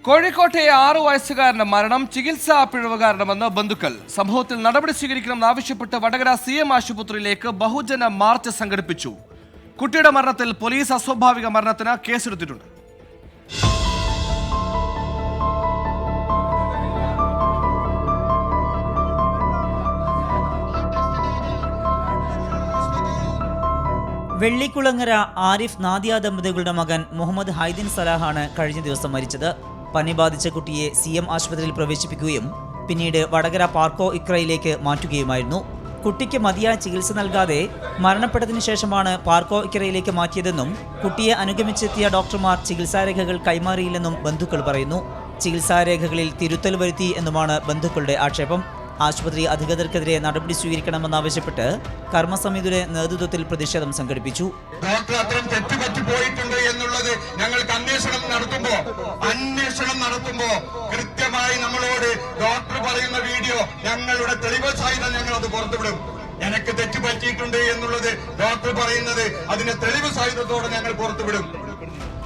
കോഴിക്കോട്ടെ 6 വയസ്സുകാരന്റെ മരണം ചികിത്സാ പിഴവ് കാരണമെന്ന് ബന്ധുക്കൾ. സംഭവത്തിൽ നടപടി സ്വീകരിക്കണമെന്നാവശ്യപ്പെട്ട് വടകര CM ആശുപത്രിയിലേക്ക് ബഹുജന മാർച്ച് സംഘടിപ്പിച്ചു. കുട്ടിയുടെ മരണത്തിൽ പോലീസ് അസ്വാഭാവിക മരണത്തിന് കേസെടുത്തിട്ടുണ്ട്. വെള്ളിക്കുളങ്ങര ആരിഫ് നാദിയ ദമ്പതികളുടെ മകൻ മുഹമ്മദ് ഹൈദിൻ സലാഹാണ് കഴിഞ്ഞ ദിവസം മരിച്ചത്. പനി ബാധിച്ച കുട്ടിയെ CM ആശുപത്രിയിൽ പ്രവേശിപ്പിക്കുകയും പിന്നീട് വടകര പാർക്കോ ഇക്രയിലേക്ക് മാറ്റുകയുമായിരുന്നു. കുട്ടിക്ക് മതിയായ ചികിത്സ നൽകാതെ മരണപ്പെട്ടതിനു ശേഷമാണ് പാർക്കോ ഇക്രയിലേക്ക് മാറ്റിയതെന്നും കുട്ടിയെ അനുഗമിച്ചെത്തിയ ഡോക്ടർമാർ ചികിത്സാരേഖകൾ കൈമാറിയില്ലെന്നും ബന്ധുക്കൾ പറയുന്നു. ചികിത്സാരേഖകളിൽ തിരുത്തൽ വരുത്തി എന്നുമാണ് ബന്ധുക്കളുടെ ആക്ഷേപം. ആശുപത്രി അധികൃതർക്കെതിരെ നടപടി സ്വീകരിക്കണമെന്നാവശ്യപ്പെട്ട് കർമ്മസമിതിയുടെ നേതൃത്വത്തിൽ പ്രതിഷേധം സംഘടിപ്പിച്ചു. ഡോക്ടർ അത്തരം തെറ്റുപറ്റി പോയിട്ടുണ്ട് എന്നുള്ളത് ഞങ്ങൾക്ക് അന്വേഷണം നടത്തുമ്പോ കൃത്യമായി നമ്മളോട് ഡോക്ടർ പറയുന്ന വീഡിയോ ഞങ്ങളുടെ തെളിവ് സഹിതം ഞങ്ങൾ അത് പുറത്തുവിടും. എനിക്ക് തെറ്റുപറ്റിയിട്ടുണ്ട് എന്നുള്ളത് ഡോക്ടർ പറയുന്നത് അതിന്റെ തെളിവ് സഹിതത്തോടെ ഞങ്ങൾ പുറത്തുവിടും.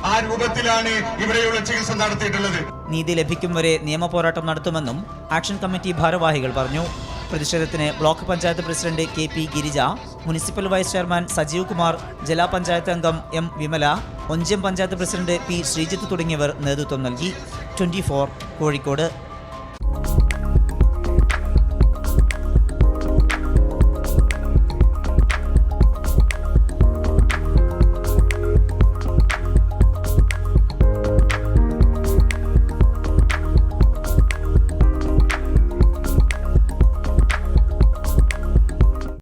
ആ രൂപത്തിലാണ് ഇവിടെയുള്ള ചികിത്സ നടത്തിയിട്ടുള്ളത്. നീതി ലഭിക്കും വരെ നിയമ പോരാട്ടം നടത്തുമെന്നും ആക്ഷൻ കമ്മിറ്റി ഭാരവാഹികൾ പറഞ്ഞു. പ്രതിഷേധത്തിന് block panchayat president KP Girija, municipal vice chairman Sajeev Kumar, ജില്ലാ പഞ്ചായത്ത് അംഗം M Vimala, Onchiyam panchayat president P Sreejith തുടങ്ങിയവർ നേതൃത്വം നൽകി. 24 കോഴിക്കോട്.